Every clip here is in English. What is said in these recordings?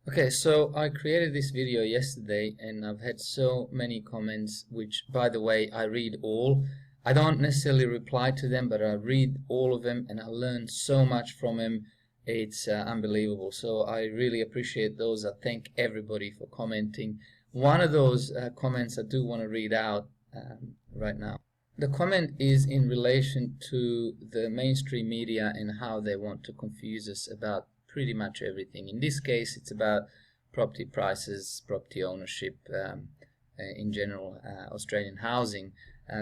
Okay, so I created this video yesterday and I've had so many comments, which by the way I read all. I don't necessarily reply to them, but I read all of them and I learn so much from them. It's unbelievable. So I really appreciate those. I thank everybody for commenting. One of those comments I do want to read out right now. The comment is in relation to the mainstream media and how they want to confuse us about pretty much everything. In this case, it's about property prices, property ownership, in general, Australian housing.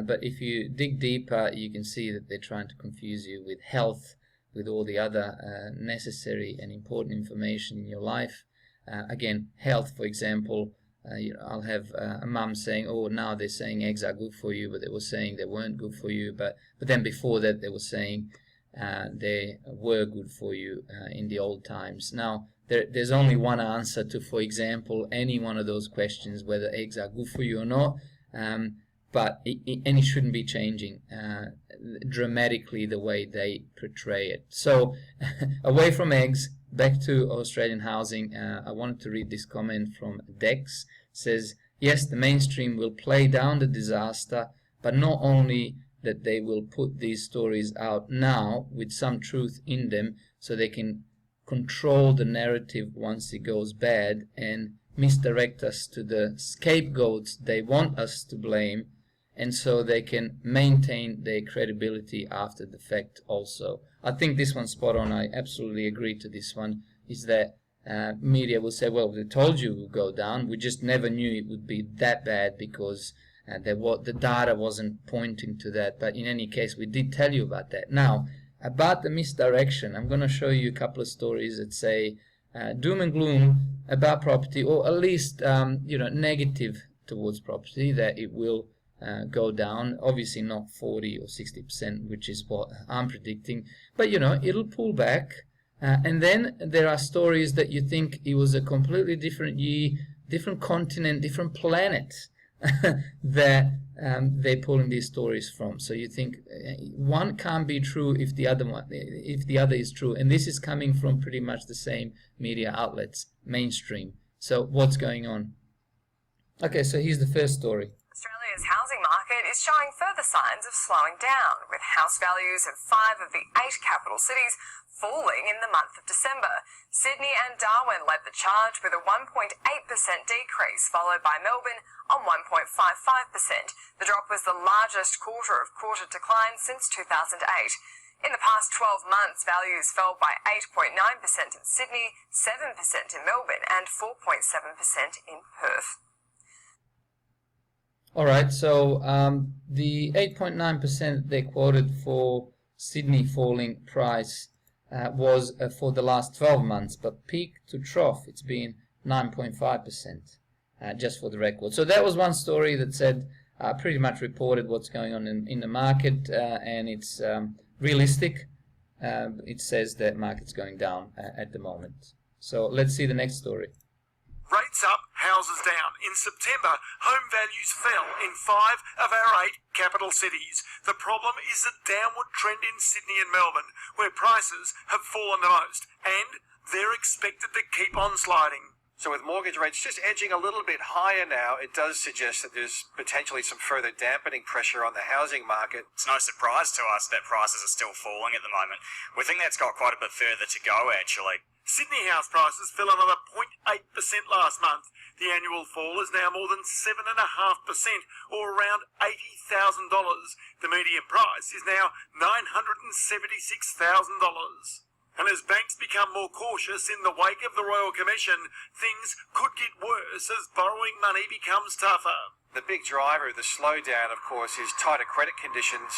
But if you dig deeper, you can see that they're trying to confuse you with health, with all the other necessary and important information in your life. Again, health, for example, I'll have a mum saying, oh, now they're saying eggs are good for you, but they were saying they weren't good for you. But then before that, they were saying they were good for you in the old times. Now, there's only one answer to, for example, any one of those questions, whether eggs are good for you or not, but it shouldn't be changing dramatically the way they portray it. So, away from eggs, back to Australian housing. I wanted to read this comment from Dex. It says, yes, the mainstream will play down the disaster, but not only that they will put these stories out now with some truth in them so they can control the narrative once it goes bad and misdirect us to the scapegoats they want us to blame, and so they can maintain their credibility after the fact also. I think this one's spot on. I absolutely agree to this one, is that media will say, well, they told you it would go down, we just never knew it would be that bad because the data wasn't pointing to that. But in any case, we did tell you about that. Now, about the misdirection, I'm going to show you a couple of stories that say doom and gloom about property, or at least negative towards property, that it will go down. Obviously not 40 or 60%, which is what I'm predicting, but it'll pull back. And then there are stories that you think it was a completely different year, different continent, different planet that they're pulling these stories from. So you think one can't be true if the other is true, and this is coming from pretty much the same media outlets, mainstream. So what's going on? Okay, so here's the first story. Australia's housing market is showing further signs of slowing down, with house values in 5 of the 8 capital cities falling in the month of December. Sydney and Darwin led the charge with a 1.8% decrease, followed by Melbourne on 1.55%. The drop was the largest quarter-of-quarter decline since 2008. In the past 12 months, values fell by 8.9% in Sydney, 7% in Melbourne and 4.7% in Perth. All right, so the 8.9% they quoted for Sydney falling price was for the last 12 months, but peak to trough, it's been 9.5%, just for the record. So that was one story that said, pretty much reported what's going on in the market, and it's realistic. It says that market's going down at the moment. So let's see the next story. Rates up, houses down. In September, home values fell in 5 of our 8 capital cities. The problem is the downward trend in Sydney and Melbourne, where prices have fallen the most, and they're expected to keep on sliding. So with mortgage rates just edging a little bit higher now, it does suggest that there's potentially some further dampening pressure on the housing market. It's no surprise to us that prices are still falling at the moment. We think that's got quite a bit further to go, actually. Sydney house prices fell another 0.8% last month. The annual fall is now more than 7.5%, or around $80,000. The median price is now $976,000. And as banks become more cautious in the wake of the Royal Commission, things could get worse as borrowing money becomes tougher. The big driver of the slowdown, of course, is tighter credit conditions.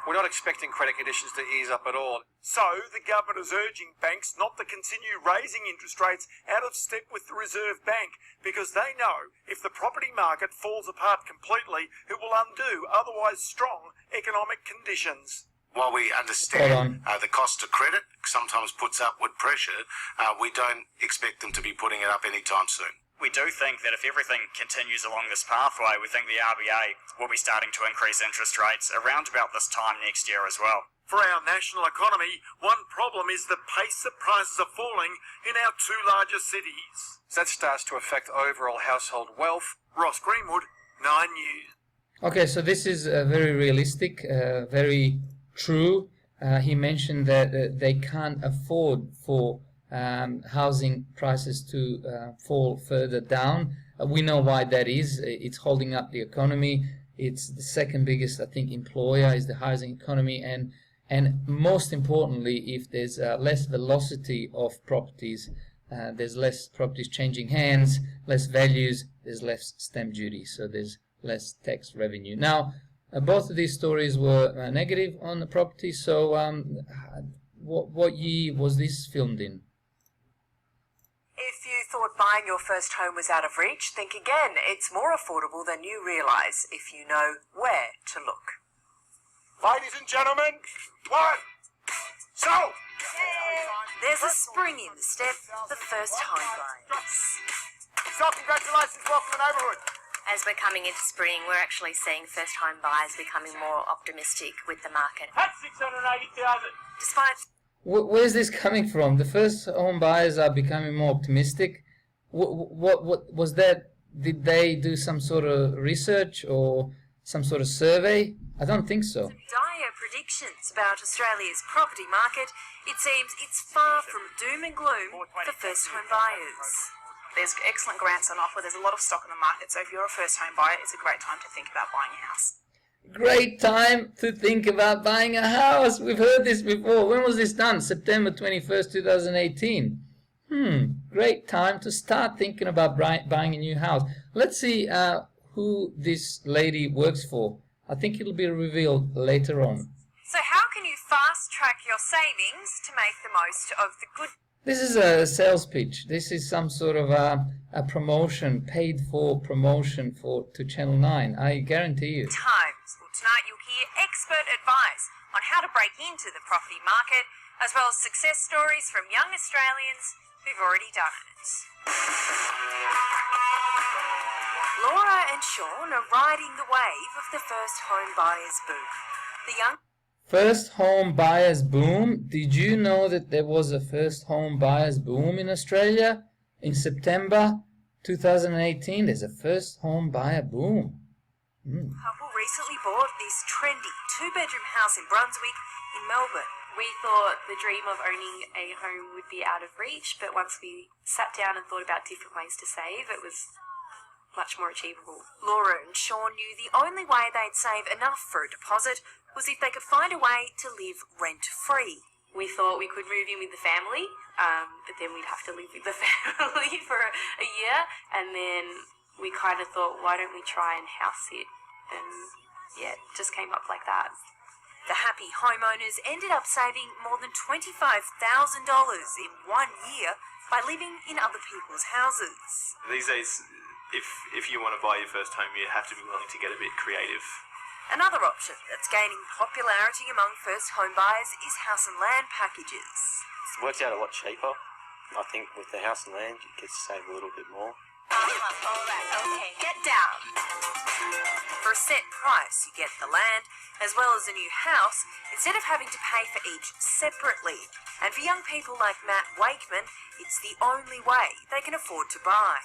We're not expecting credit conditions to ease up at all. So, the government is urging banks not to continue raising interest rates out of step with the Reserve Bank, because they know if the property market falls apart completely, it will undo otherwise strong economic conditions. While we understand the cost of credit sometimes puts upward pressure, we don't expect them to be putting it up anytime soon. We do think that if everything continues along this pathway, we think the RBA will be starting to increase interest rates around about this time next year as well. For our national economy, one problem is the pace that prices are falling in our two largest cities. So that starts to affect overall household wealth. Ross Greenwood, 9 News. Okay, so this is very realistic, very true. He mentioned that they can't afford for housing prices to fall further down. We know why that is. It's holding up the economy. It's the second biggest, I think, employer is the housing economy, and most importantly, if there's less velocity of properties, there's less properties changing hands, less values, there's less stamp duty, so there's less tax revenue. Now, both of these stories were negative on the property. So, what year was this filmed in? If you thought buying your first home was out of reach, think again. It's more affordable than you realise if you know where to look. Ladies and gentlemen, one, so. There's a spring in the step for first home buyers. So congratulations, welcome to the neighbourhood. As we're coming into spring, we're actually seeing first home buyers becoming more optimistic with the market. That's 680,000. Despite Where's this coming from? The first home buyers are becoming more optimistic. What was that? Did they do some sort of research or some sort of survey? I don't think so. dire predictions about Australia's property market, it seems it's far from doom and gloom for first home buyers. There's excellent grants on offer. There's a lot of stock in the market. So if you're a first home buyer, it's a great time to think about buying a house. Great time to think about buying a house. We've heard this before. When was this done? September 21st, 2018. Great time to start thinking about buying a new house. Let's see who this lady works for. I think it'll be revealed later on. So how can you fast track your savings to make the most of the good This is a sales pitch. This is some sort of a promotion, paid for promotion to Channel 9. I guarantee you. times? Well, tonight you'll hear expert advice on how to break into the property market, as well as success stories from young Australians who've already done it. Laura and Sean are riding the wave of the first home buyers boom. The young First home buyers boom. Did you know that there was a first home buyers boom in Australia in September 2018? There's a first home buyer boom. couple recently bought this trendy two-bedroom house in Brunswick in Melbourne. We thought the dream of owning a home would be out of reach, but once we sat down and thought about different ways to save, it was much more achievable. Laura and Sean knew the only way they'd save enough for a deposit was if they could find a way to live rent-free. We thought we could move in with the family, but then we'd have to live with the family for a year, and then we kind of thought, why don't we try and house it? And yeah, it just came up like that. The happy homeowners ended up saving more than $25,000 in 1 year by living in other people's houses. These days, if you want to buy your first home, you have to be willing to get a bit creative. Another option that's gaining popularity among first home buyers is house and land packages. It works out a lot cheaper. I think with the house and land, you get to save a little bit more. Alright, okay, get down. For a set price, you get the land as well as a new house instead of having to pay for each separately. And for young people like Matt Wakeman, it's the only way they can afford to buy.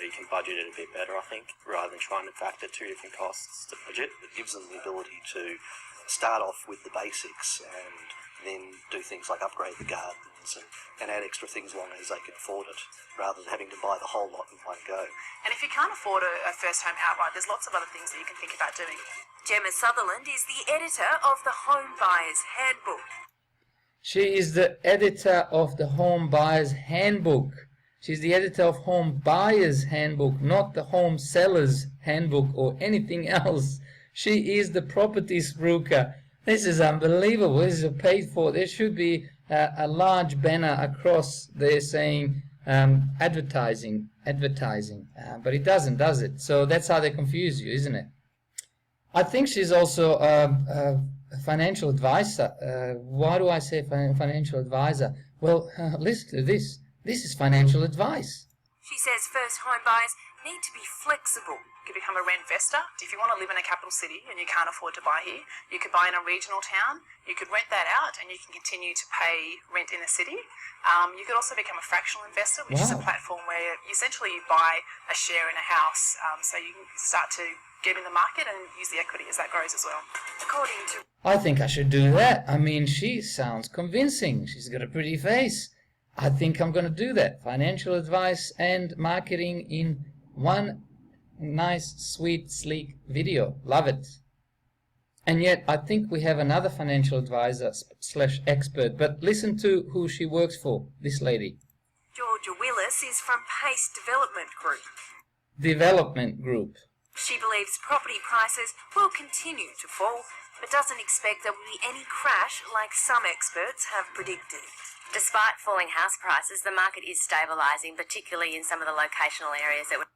You can budget it a bit better, I think, rather than trying to factor two different costs to budget. It gives them the ability to start off with the basics and then do things like upgrade the gardens and add extra things along as they can afford it, rather than having to buy the whole lot in one go. And if you can't afford a first home outright, there's lots of other things that you can think about doing. Gemma Sutherland is the editor of the Home Buyer's Handbook. She is the editor of the Home Buyer's Handbook. She's the editor of Home Buyer's Handbook, not the Home Seller's Handbook or anything else. She is the property spruiker. This is unbelievable. This is paid for. There should be a large banner across there saying advertising, but it doesn't, does it? So that's how they confuse you, isn't it? I think she's also a financial advisor. Why do I say financial advisor? Well, listen to this. This is financial advice. She says first home buyers need to be flexible. You could become a rentvestor. If you want to live in a capital city and you can't afford to buy here, you could buy in a regional town, you could rent that out and you can continue to pay rent in the city. You could also become a fractional investor, which is a platform where essentially you buy a share in a house. So you can start to get in the market and use the equity as that grows as well. According to... I think I should do that. I mean, she sounds convincing. She's got a pretty face. I think I'm going to do that. Financial advice and marketing in one nice, sweet, sleek video. Love it. And yet, I think we have another financial advisor / expert. But listen to who she works for, this lady. Georgia Willis is from Pace Development Group. Development Group. She believes property prices will continue to fall, but doesn't expect there will be any crash like some experts have predicted. Despite falling house prices, the market is stabilising, particularly in some of the locational areas that were...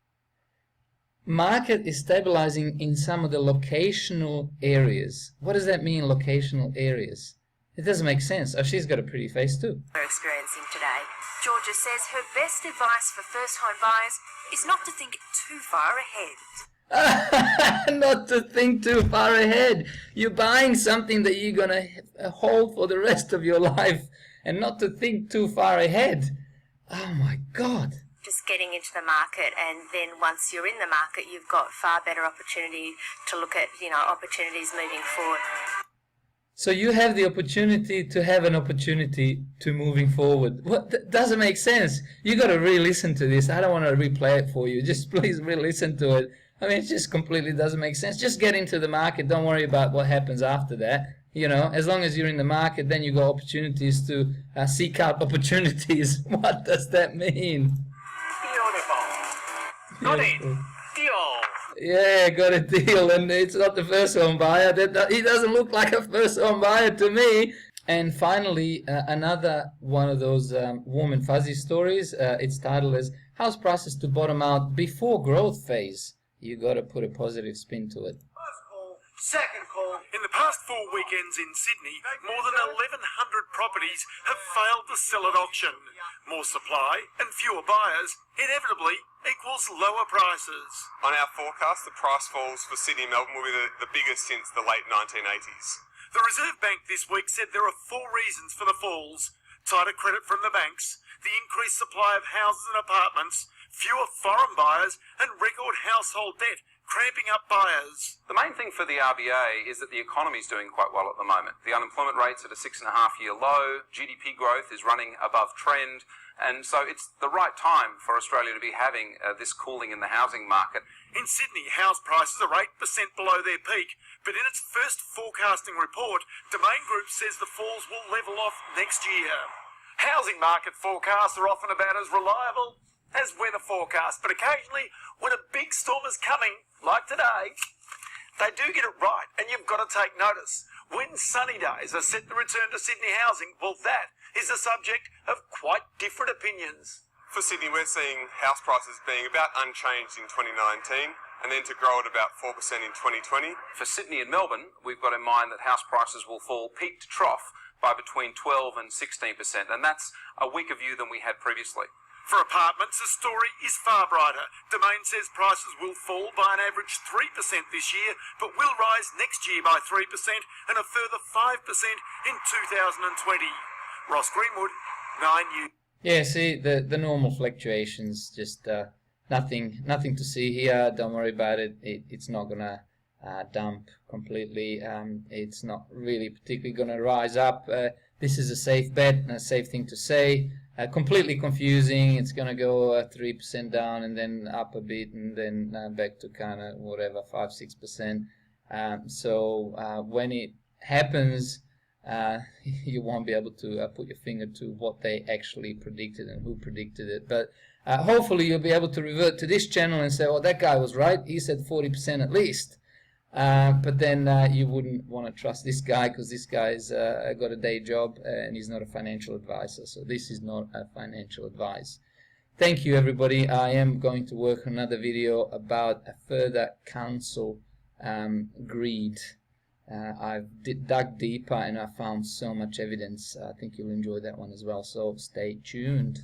Market is stabilizing in some of the locational areas. What does that mean, locational areas? It doesn't make sense. Oh, she's got a pretty face too. We're experiencing today. Georgia says her best advice for first home buyers is not to think too far ahead. Not to think too far ahead. You're buying something that you're going to hold for the rest of your life, and not to think too far ahead. Oh my God. Just getting into the market, and then once you're in the market, you've got far better opportunity to look at, opportunities moving forward. So you have the opportunity to have an opportunity to moving forward. What? That doesn't make sense. You got to re-listen to this. I don't want to replay it for you. Just please re-listen to it. I mean, it just completely doesn't make sense. Just get into the market. Don't worry about what happens after that. As long as you're in the market, then you got opportunities to seek out opportunities. What does that mean? Got it. Deal. Yeah, got a deal, and it's not the first home buyer. He doesn't look like a first home buyer to me. And finally, another one of those warm and fuzzy stories. It's titled as "House Prices to Bottom Out Before Growth Phase." You got to put a positive spin to it. Second call. In the past 4 weekends in Sydney, more than 1,100 properties have failed to sell at auction. More supply and fewer buyers inevitably equals lower prices. On our forecast, the price falls for Sydney and Melbourne will be the biggest since the late 1980s. The Reserve Bank this week said there are 4 reasons for the falls: tighter credit from the banks, the increased supply of houses and apartments, fewer foreign buyers, and record household debt cramping up buyers. The main thing for the RBA is that the economy is doing quite well at the moment. The unemployment rate's at a 6.5-year low, GDP growth is running above trend, and so it's the right time for Australia to be having this cooling in the housing market. In Sydney, house prices are 8% below their peak, but in its first forecasting report, Domain Group says the falls will level off next year. Housing market forecasts are often about as reliable as weather forecasts, but occasionally, when a big storm is coming, like today, they do get it right, and you've got to take notice. When sunny days are set to return to Sydney housing, well, that is the subject of quite different opinions. For Sydney, we're seeing house prices being about unchanged in 2019, and then to grow at about 4% in 2020. For Sydney and Melbourne, we've got in mind that house prices will fall peak to trough by between 12 and 16%, and that's a weaker view than we had previously. For apartments, the story is far brighter. Domain says prices will fall by an average 3% this year, but will rise next year by 3% and a further 5% in 2020. Ross Greenwood, 9 News. Yeah, see, the normal fluctuations, just nothing to see here. Don't worry about it. It's not going to dump completely. It's not really particularly going to rise up. This is a safe bet and a safe thing to say. Completely confusing. It's going to go 3% down and then up a bit and then back to kind of whatever, 5-6%. So when it happens, you won't be able to put your finger to what they actually predicted and who predicted it. But hopefully you'll be able to revert to this channel and say, oh, that guy was right. He said 40% at least. But then you wouldn't want to trust this guy because this guy's got a day job and he's not a financial advisor. So this is not a financial advice. Thank you, everybody. I am going to work on another video about a further council greed. I've dug deeper and I found so much evidence. I think you'll enjoy that one as well. So stay tuned.